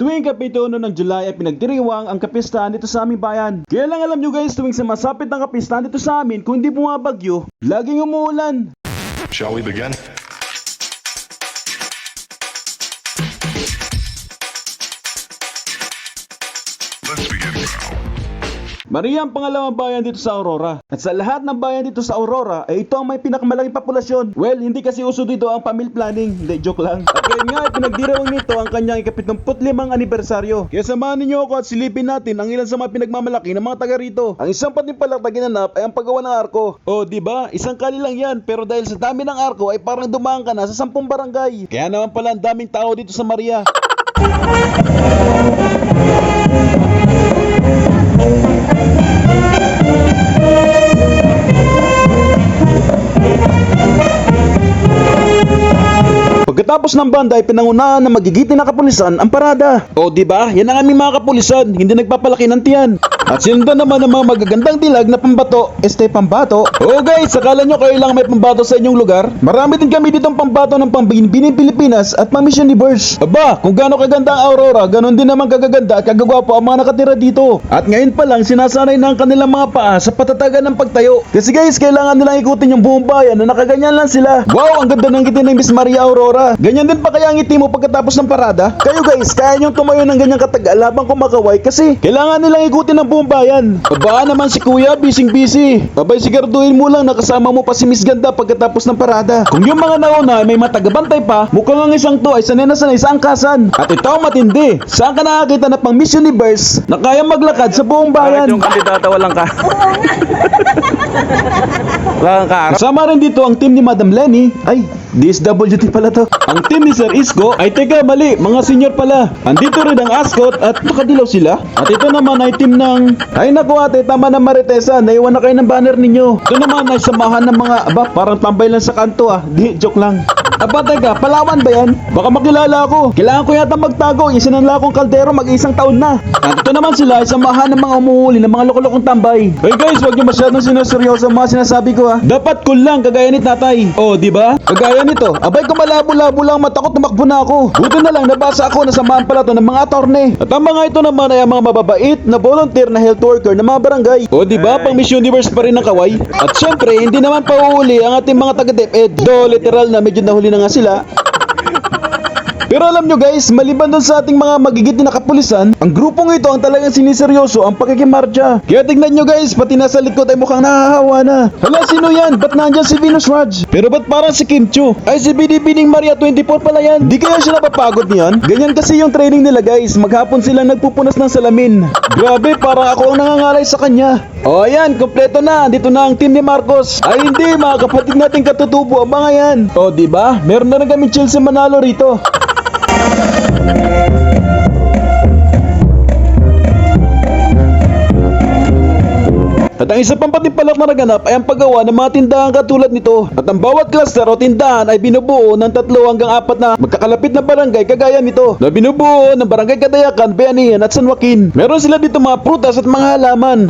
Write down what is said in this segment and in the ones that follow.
Tuwing kapitulo ng July ay pinagdiriwang ang kapistahan dito sa aming bayan. Kaya lang alam nyo guys, tuwing sumasapit ng kapistahan dito sa amin, kung hindi bumabagyo, laging umuulan. Shall we begin? Let's begin now. Maria ang pangalawang bayan dito sa Aurora. At sa lahat ng bayan dito sa Aurora, ay ito ang may pinakamalaking populasyon. Well, hindi kasi uso dito ang family planning. Hindi, joke lang. At kaya nga, pinagdirawang nito ang kanyang ika-75 anibersaryo. Kaya samahan ninyo ako at silipin natin ang ilan sa mga pinagmamalaki ng mga taga rito. Ang isang patimpalak na ginanap ay ang paggawa ng arko. O, di ba? Isang kali lang yan, pero dahil sa dami ng arko ay parang dumaan ka na sa 10 barangay. Kaya naman pala ang daming tao dito sa Maria. Pagkatapos ng banda ay pinangunahan na magigiting na kapulisan ang parada. O di ba? Yan ang aming mga kapulisan, hindi nagpapalaki ng tiyan. At sinundan naman ng mga magagandang dilag na pambato. Pambato? Oo guys, akala nyo kayo lang may pambato sa inyong lugar? Marami din kami ditong pambato ng pambinibining Pilipinas at pang Miss Universe. Aba, kung gaano kaganda ang Aurora, ganon din naman kagaganda at kagagwapo ang mga nakatira dito. At ngayon pa lang, sinasanay na ang kanilang mga paa sa patatagan ng pagtayo. Kasi guys, kailangan nilang ikutin yung buong bayan na nakaganyan lang sila. Wow, ang ganda ng ngiti ng Miss Maria Aurora. Ganyan din pa kaya ang ngiti mo pagkatapos ng parada? Kayo guys, kaya nyong tumayo ng ganyang katagal habang kumakaway kasi kailangan nilang ikutin ng buong bayan. Aba naman si kuya, busy. Abay siguraduhin mo lang nakasama mo pa si Miss Ganda pagkatapos ng parada. Kung yung mga nauna may matagabantay pa, mukhang ang isang to ay sanay na sanay sa angkasan. At ito ang matindi. Saan ka nakakita na pang Miss Universe na kaya maglakad sa buong bayan? Yung kandidata walang ka. Walang ka. Kasama rin dito ang team ni Madam Lenny. Ay, DSWD pala to. Ang team ni Sir Isko ay teka mali, mga senior pala. Andito rin ang Ascot at nakadilaw sila. At ito naman ay team ng... Ay naku ate, tama na Maritesa, naiwan na kayo ng banner ninyo. Ito naman ay samahan ng mga... Aba, parang tambay lang sa kanto ah. Di, joke lang. Aba teka, Palawan ba yan? Baka makilala ako. Kailangan ko yata magtago. Isinanla akong kaldero mag-isang taon na. At ito naman sila ay samahan ng mga umuhuli ng mga lokolokong tambay. Hey guys, wag niyo masyadong sinerseryoso ang mga sinasabi ko ha. Dapat cool lang, kagaya ni tatay. Oh, di ba? Kagaya nito. Abay kung malabo-labo lang mata ko, tumakbo na ako. Buti na lang nabasa ako na samahan pala to ng mga attorney. At ang mga ito naman ay ang mga mababait na volunteer na health worker ng mga barangay. Oh, di ba? Pang Miss Universe pa rin ang kaway. At syempre, hindi naman pauuli ang ating mga taga-DepEd. Do literal na medyo nahuli na nga sila. Pero alam nyo guys, maliban doon sa ating mga magigit na kapulisan, ang grupong ito ang talagang siniseryoso ang pakikimarcha. Kaya tignan nyo guys, pati nasa likod ay mukhang nahahawa na. Hala, sino yan? Ba't nandyan si Venus Raj? Pero ba't parang si Kim Chu? Ay, si Binibining Maria 24 pala yan. Di kaya siya napapagod niyan? Ganyan kasi yung training nila guys, maghapon silang nagpupunas ng salamin. Grabe, parang ako ang nangangalay sa kanya. O ayan, kompleto na. Dito na ang team ni Marcos. Ay hindi, mga kapatid nating katutubo ang mga yan. O diba, meron na rin kami Chelsea Manalo rito. At ang isa pang patimpalak na naganap ay ang paggawa ng mga tindahan katulad nito. At ang bawat cluster o tindahan ay binubuo ng 3 hanggang 4 na magkakalapit na barangay kagaya nito na binubuo ng Barangay Kadayakan, Bayanihan at San Joaquin. Meron sila dito mga prutas at mga halaman.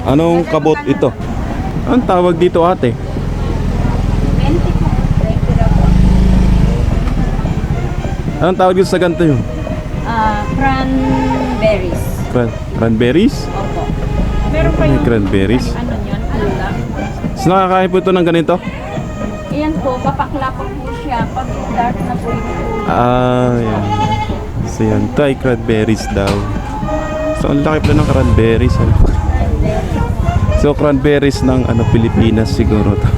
Anong kabot ito? Anong tawag dito ate? Anong tawag dito sa ganito yun? Cranberries. Cranberries? Opo. Meron pa May yung cranberries? ano yun, ulam. So nakakain po ito ng ganito? Iyan po, papaklapag po siya pag dark na po yung ulam. Ah, yan. So yan, ito ay cranberries daw. So ang laki pala ng cranberries. Ano? So cranberries ng Pilipinas siguro to.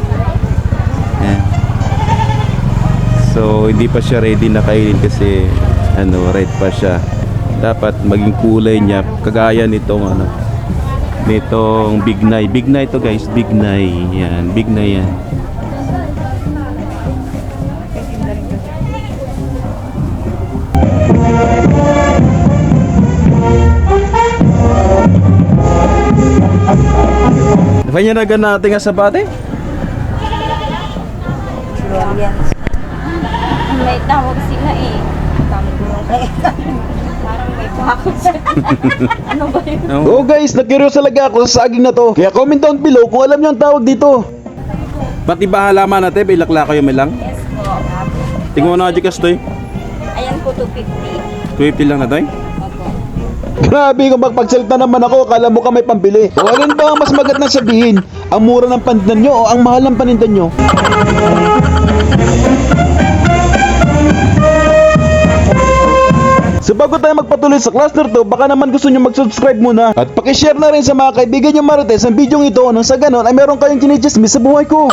Yan. So hindi pa siya ready na kainin kasi red pa siya. Dapat maging kulay niya kagaya nitong nitong bignay. Bignay to guys, bignay. Yan, bignay yan. Panyanagan natin nga sa bate? Florians. May tawag sila eh. Parang may Bakit? Ano ba yun? Oh guys, na-curious talaga ako sa saging na to. Kaya comment down below kung alam nyo ang tawag dito. Pati ba halaman natin, ilakla kayo may lang? Yes po. Tingnan mo na Gcash to eh. Ayan po, 250. 250 lang na to eh. Opo. Grabe kung magpagsalita naman ako, akala mo ka may pambili. O alin ba ang mas magat na sabihin? Ang mura ng panindan nyo o ang mahal ng panindan nyo? So bago tayo magpatuloy sa cluster 2, baka naman gusto nyo mag-subscribe muna. At pakishare na rin sa mga kaibigan nyo marites ang video ito nang sa ganon ay meron kayong chinichismis sa buhay ko.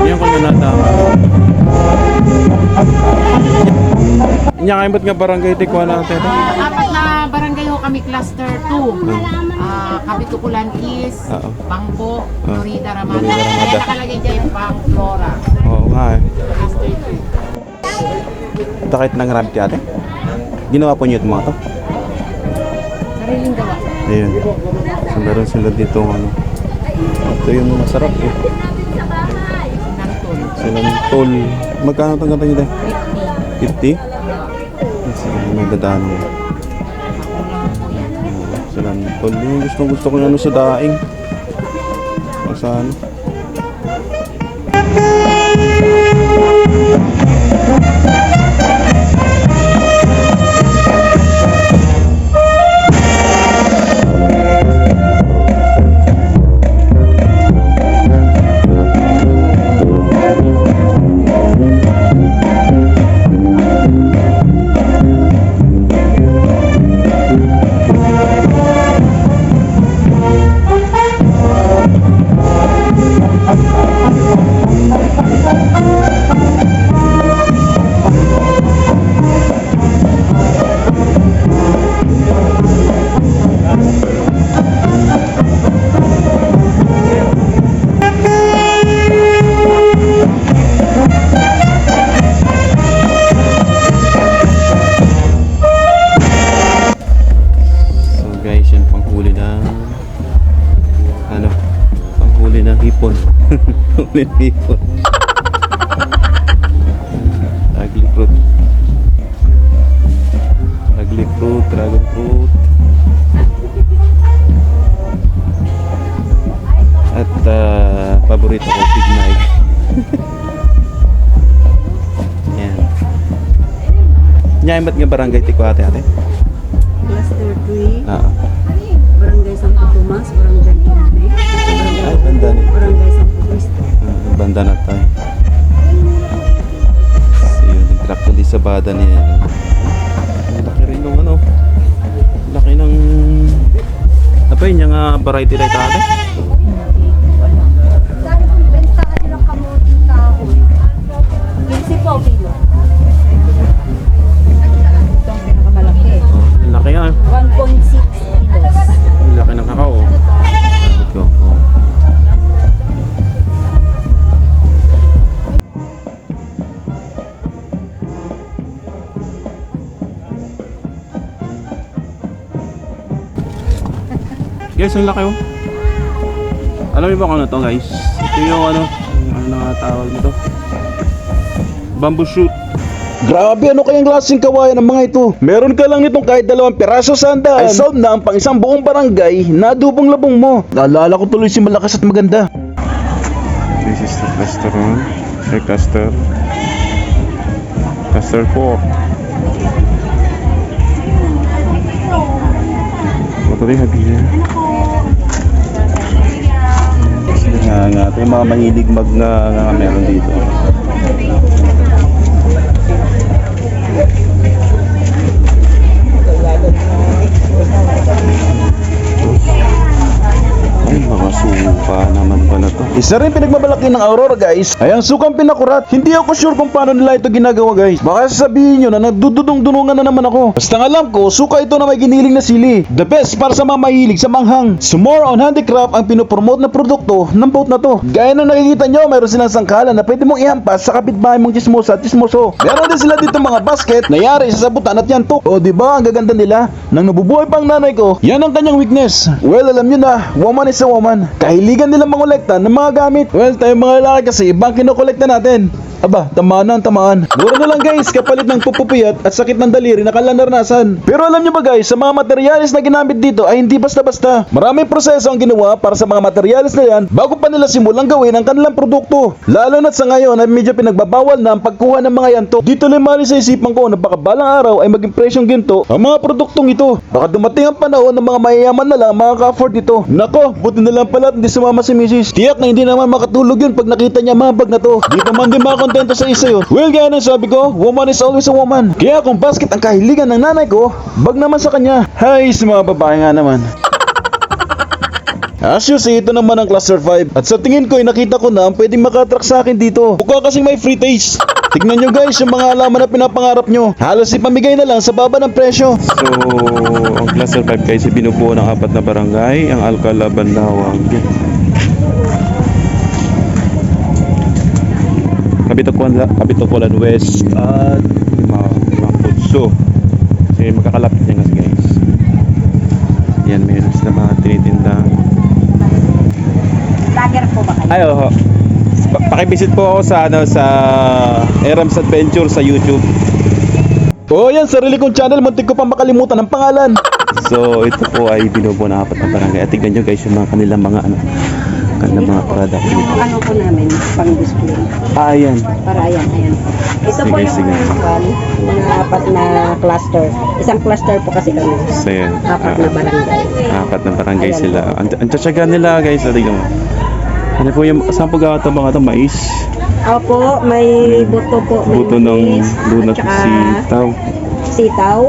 Yan ko na natama. Nya kayo ba't nga barangay tikwa natin? Apat na barangay ho kami, cluster 2. Kabitukulan East, Oo. Pangbo, Florida, Ramada. Florida, Ramada. Kaya nakalagay dyan yung Pang Flora. Oo nga eh. Cluster Takit ng ramp ate. Ginawa po niyo ito mga to? 2. Sariling gawa. Ayun. So, meron sila dito ano. Ito yung masarap eh. Sinantol. Silang tol. Magkano itong gata nyo dahil? 50? Kasi may dadaan mo. Silang tol. Yung gusto ko yung ano sa daing. O sa ano. Hipon. Huli ng hipon. Ugly fruit. Ugly fruit, dragon fruit. At paborito ko, pignay. Yan. Nyayin ba't nga barangay tiko ate? Cluster 3, Oo. Barangay Santo Tomas, Barangay Tumbe, Ay, banda nito. Barangay Santo Cristo. Banda na tayo. So yun, nag-track ulit sa bada niya. Ang laki rin nung ano. Laki ng... Apa yun, yung variety light ate? Dahil kung bentahan nilang kamuting kahoy, 15 po kilo. Ito ang pinakamalaki. Ang laki yan. 1.6 kilos. Ang laki ng kakao. Let's go. Oh. Guys, ang laki oh. Alam niyo ba kung ano to guys? Ito yung ano nga tawag nito? Bamboo shoot. Grabe, ano kayang klaseng kawayan ng mga ito? Meron ka lang nitong kahit 2 piraso sa handaan. Ay sound na ang pang isang buong barangay na dubong labong mo. Naalala ko tuloy si Malakas at Maganda. This is the restaurant. Hey, Caster 4. What are you having? Nga, ito yung mga mangilig nga meron dito. Ay, mga supa naman pala to. Isa rin pinagmamalaki ng Aurora guys ay ang sukang pinakurat. Hindi ako sure kung paano nila ito ginagawa guys. Baka sasabihin nyo na nagdududong-dunungan na naman ako. Basta ang alam ko, suka ito na may giniling na sili. The best para sa mga mahilig sa manghang. So more on handicraft ang pinopromote na produkto ng boat na to. Gaya na nakikita nyo, mayroon silang sangkalan na pwede mong ihampas sa kapitbahay mong chismosa at chismoso. Meron din sila dito mga basket na yari sa sabutan at yantok. O diba ang gaganda nila? Nang nabubuhay pang nanay ko, yan ang kanyang weakness. Well, alam nyo na, woman is a woman. Kahiligan nila mangolekta ng mga gamit. Well, tayo mga lalaki kasi ibang kinokolekta natin. Aba, tamaan na ang tamaan. Mura na lang guys, kapalit ng pupupiyat at sakit ng daliri na kalanarnasan. Pero alam nyo ba guys, sa mga materyales na ginamit dito ay hindi basta-basta. Maraming proseso ang ginawa para sa mga materyales na yan bago pa nila simulang gawin ang kanilang produkto. Lalo na't sa ngayon ay medyo pinagbabawal na ang pagkuha ng mga yanto. Dito limali sa isipan ko na baka balang araw ay maging presyong ginto ang mga produktong ito. Baka dumating ang panahon ng mga mayayaman na lang makaka-afford ito. Nako, buti na lang pala at hindi sumama si Mrs. Tiyak na hindi naman makatulog yun pag nakita niya mga bag na to. Di pa man din makakontento sa isa yun. Well, gaya ng sabi ko, woman is always a woman. Kaya kung basket ang kahiligan ng nanay ko, bag naman sa kanya. Hay, sa mga babae nga naman. As you see, ito naman ang Cluster 5. At sa tingin ko ay nakita ko na ang pwedeng makatrack sa akin dito. Mukha kasing may free taste. Tignan nyo guys yung mga alaman na pinapangarap nyo. Halos ipamigay na lang sa baba ng presyo. So, ang Cluster 5 guys, binubuo ng 4 na barangay, ang Alcala, Bandawag, Kabitokulan West at Mapudso. Kasi magkakalapit yan kasi guys. Yan, mayroon sila mga tinitinda. Lager po ba kayo? Ay, oho. Pakivisit po ako sa sa Erams Adventure sa YouTube. Oh yan, sarili kong channel, muntik ko pa makalimutan ang pangalan. So, ito po ay binubuo ng 4 na barangay. At tignan nyo guys yung mga kanilang mga kanilang mga product dito. Ano po namin, pang display. Ah, yan. Para ayan. Ito po Sige, yung sige. mga 4 na cluster. Isang cluster po kasi kami. So, yan. 4 na barangay. 4 na barangay sila. Ang tsatsaga nila guys. Tignan mo. Ano po yung, saan po gawa ito mga ito? Mais? Opo, may buto po. May Buto ng mais, lunat at saka sitaw. Sitaw.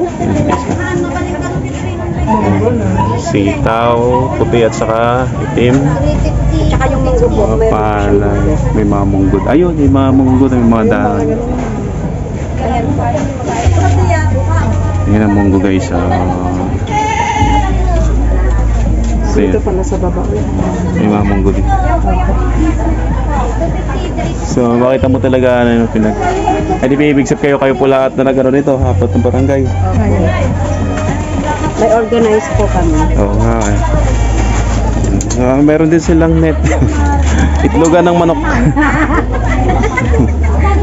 Sitaw, puti at saka itim. Tsaka yung munggo po. Mga Meron po palay. siyang munggo. May mga munggod. Ayun, may mga munggod. May mga dahon. Yan ang munggo guys. So, Dito yan. pala sa baba. May mga munggo din. So, makita mo talaga ano yung pinag... Ay, di ba ibig sabihin kayo po lahat na nagkaroon nito, 4 ng barangay. May organized po kami. Oo nga eh. Meron din silang net. Itlogan ng manok.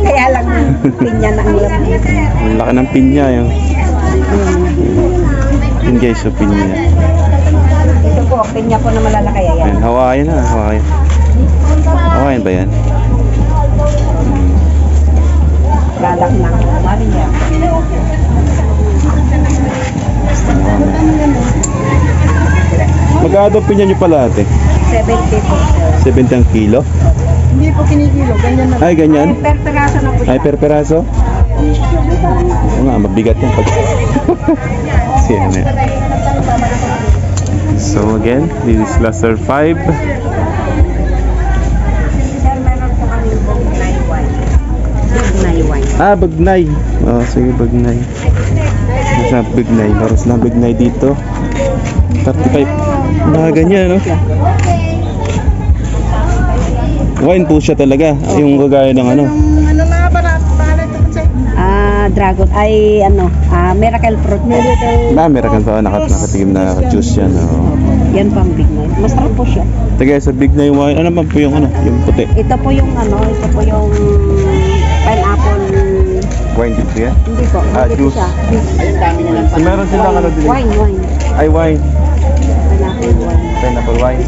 Kaya lang pinya na ang laman. Ang laki ng pinya yun. Yun guys, so pinya. Ito po, pinya po na malalaki. Ayan. Ayan, Hawaiian na, Hawaiian. Hawaiian ba yan? Product ng Maria. Magkano pinya nyo pala ate? 70 po, sir. 70 ang kilo? Hindi po kinikilo, ganyan na. Ay, ganyan? Per peraso na po siya. Ay, per peraso? Oo nga, mabigat yan pag... Siya na. So again, this is Cluster 5. Sir, meron po kami Bagnay wine. Bagnay wine. Ah, Bagnay. Oh, sige, Bagnay. Nasa Bagnay. Meron silang Bagnay dito. 35. Mga ganyan, no? Wine po siya talaga. Yung gagaya ng ano. Dragon, ay miracle fruit. Meron pa nakatigim na juice yan. Oh. Yan pang Bagnay. Masarap po siya. Taga sa Bagnay wine. Ano naman po yung ano? Yung puti. Ito po yung pineapple. Wine dito yan? Hindi po, hindi po juice. siya. So, meron silang ano din? Wine. Ay, wine. Pineapple wine. Pineapple wine.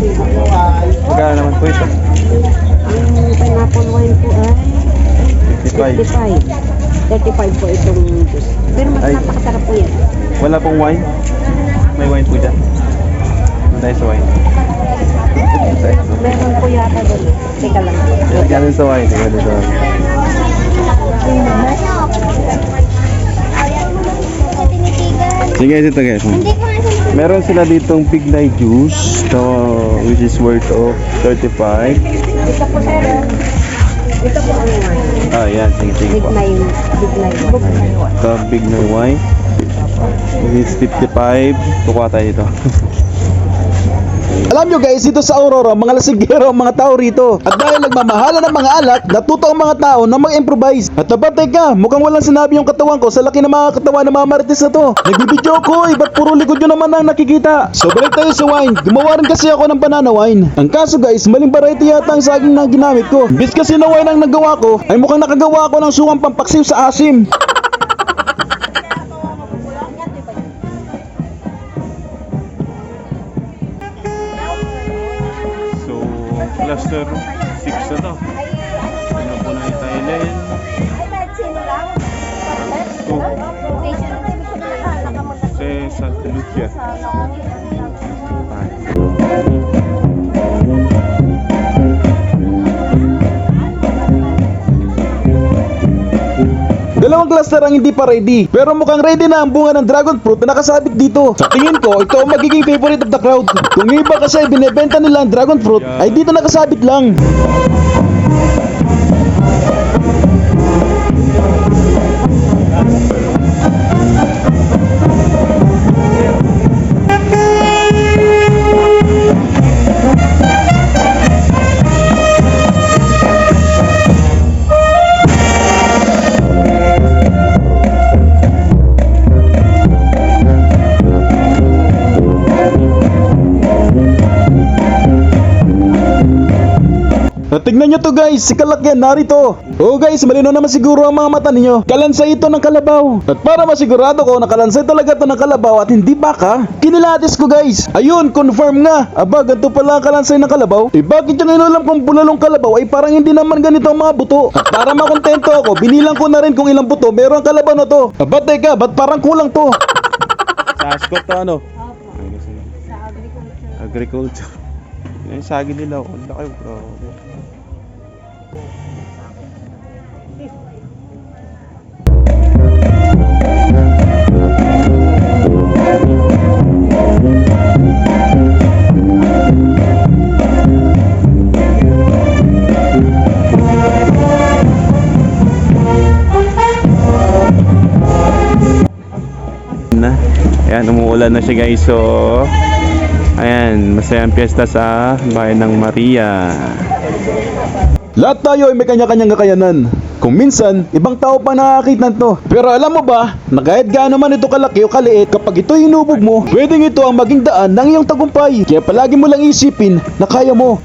Magkano naman po ito? Ang pineapple wine po ay 55. 35 po itong juice. Pero mas Ay. napakasarap po yan. Wala pong wine? May wine po dyan? Tayo sa wine. Meron po yata doon. Teka lang. Ganun sa wine. Ganun sa wine. Sige, ito guys. Meron sila ditong Big Night Juice, which is worth of 35. Ito po sir. Ito po ang wine. Ah, yan. Sige, sige po. Big wine. Ito, big na wine. This is 55. Kukuha tayo dito. Alam nyo guys, dito sa Aurora, mga lasinggero ang mga tao rito. At dahil nagmamahala ng mga alak, natuto ang mga tao na mag-improvise. At teka, mukhang walang sinabi yung katawan ko sa laki ng mga katawan ng mga marites na to. Nagbibidyo ko, ba't puro likod nyo naman ang nakikita? So balik tayo sa wine. Gumawa rin kasi ako ng banana wine. Ang kaso guys, maling variety yata ang saging na ginamit ko. Bis kasi na wine ang nagawa ko, ay mukhang nakagawa ako ng suwang pampaksiw sa asim. So, cluster 6 na to. Ano po na yung Thailand? 2. Sa Santa Lucia. Dalawang cluster ang hindi pa ready, pero mukhang ready na ang bunga ng dragon fruit na nakasabit dito. Sa tingin ko, ito ang magiging favorite of the crowd. Kung iba kasi binebenta nila ang dragon fruit, ay dito nakasabit lang. Tignan nyo to guys, si Kalakyan narito. Oh guys, malinaw naman siguro ang mga mata ninyo. Kalansay ito ng kalabaw. At para masigurado ko na kalansay talaga ito ng kalabaw at hindi baka, kinilatis ko guys. Ayun, confirm nga. Aba, ganito pala ang kalansay ng kalabaw. Bakit yung inulam kong bulalong kalabaw ay parang hindi naman ganito ang mga buto? At para makontento ako, binilang ko na rin kung ilang buto meron ang kalabaw na to. Aba teka, ba't parang kulang to? Sa Ascot to ano? Sa agriculture. Agriculture. Yan yung saging nila. Ang laki bro. Na. Ayan, umuulan na siya guys. So, ayan, masayang piyesta sa bayan ng Maria. Lahat tayo ay may kanya-kanyang kakayanan. Kung minsan, ibang tao pa nakakita nito. Pero alam mo ba, na kahit gaano man ito kalaki o kaliit, kapag ito hinubog mo, pwedeng ito ang maging daan ng iyong tagumpay. Kaya palagi mo lang isipin na kaya mo.